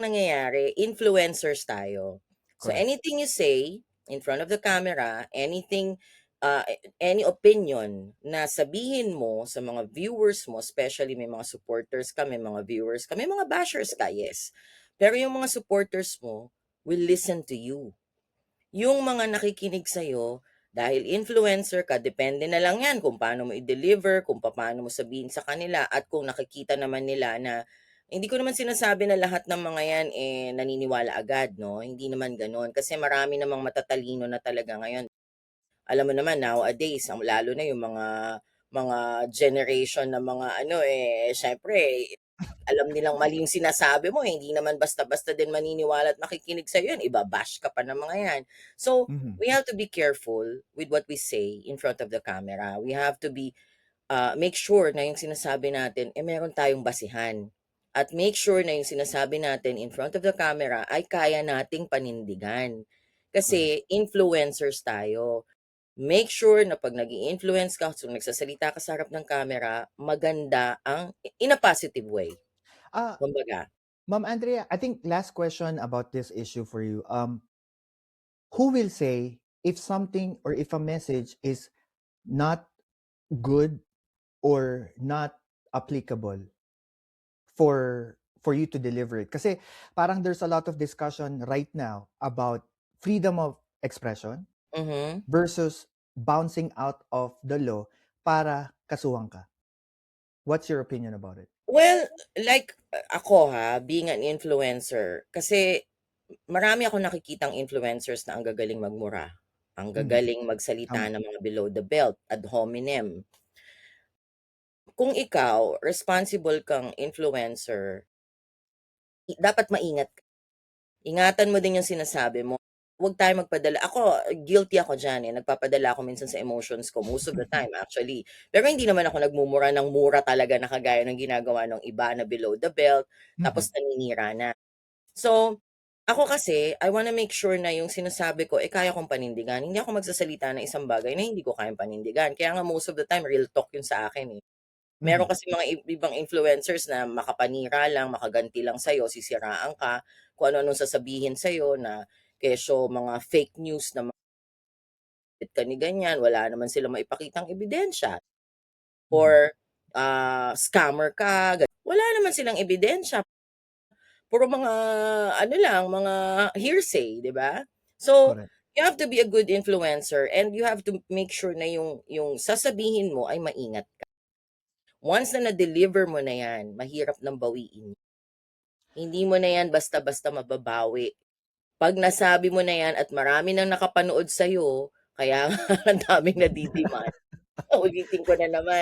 nangyayari, influencers tayo. So Correct. anything you say in front of the camera, any opinion na sabihin mo sa mga viewers mo, especially may mga supporters ka, may mga viewers ka, may mga bashers ka, yes. Pero yung mga supporters mo will listen to you. Yung mga nakikinig sa'yo, dahil influencer ka, depende na lang yan kung paano mo i-deliver, kung paano mo sabihin sa kanila, at kung nakikita naman nila na, hindi ko naman sinasabi na lahat ng mga yan naniniwala agad, no? Hindi naman ganoon. Kasi marami namang matatalino na talaga ngayon. Alam mo naman nowadays, lalo na yung mga generation na mga syempre alam nilang mali yung sinasabi mo, hindi naman basta-basta din maniniwala at makikinig sa'yo yan, iba-bash ka pa ng mga yan. So, Mhm. we have to be careful with what we say in front of the camera. We have to make sure na yung sinasabi natin, meron tayong basihan. At make sure na yung sinasabi natin in front of the camera ay kaya nating panindigan. Correct. Kasi influencers tayo. Make sure na 'pag nag-i-influence ka, so nagsasalita ka sa harap ng camera, maganda ang in a positive way, Ah, kumbaga. Ma'am Andrea, I think last question about this issue for you. Who will say if something or if a message is not good or not applicable for you to deliver it? Kasi parang there's a lot of discussion right now about freedom of expression Mhm. versus bouncing out of the law para kasuhan ka. What's your opinion about it? Well, like, ako being an influencer, kasi marami akong nakikitang influencers na ang gagaling magmura, ang Mhm, gagaling magsalita tama. ng mga below the belt, ad hominem. Kung ikaw responsible kang influencer, dapat maingat ka. Ingatan mo din yung sinasabi mo. Huwag tayong magpadala, ako guilty ako diyan, nagpapadala ako minsan sa emotions ko most of the time actually. Pero hindi naman ako nagmumura ng mura talaga na kagaya ng ginagawa ng iba na below the belt, Mhm, tapos naninira na. So, ako kasi, I wanna make sure na yung sinasabi ko, kaya kong panindigan. Hindi ako magsasalita ng isang bagay na hindi ko kayang panindigan. Kaya nga most of the time, real talk yun sa akin eh. Meron mhm, kasi mga ibang influencers na makapanira lang, makaganti lang sa'yo, sisiraan ka, kung ano-anong sasabihin sa'yo na kesyo mga fake news na ka ni ganyan, wala naman silang maipakitang ebidensya. mhm. Or scammer ka, wala naman silang ebidensya. Puro mga ano lang, mga hearsay, 'di ba? So, Correct. you have to be a good influencer and you have to make sure na yung sasabihin mo ay maingat ka. Once na na-deliver mo na 'yan, mahirap nang bawiin. Hindi mo na 'yan basta-basta mababawi. 'Pag nasabi mo na 'yan at marami nang nakapanood sa'yo, kaya nga ang daming nadi-demand. Uulitin ko na naman.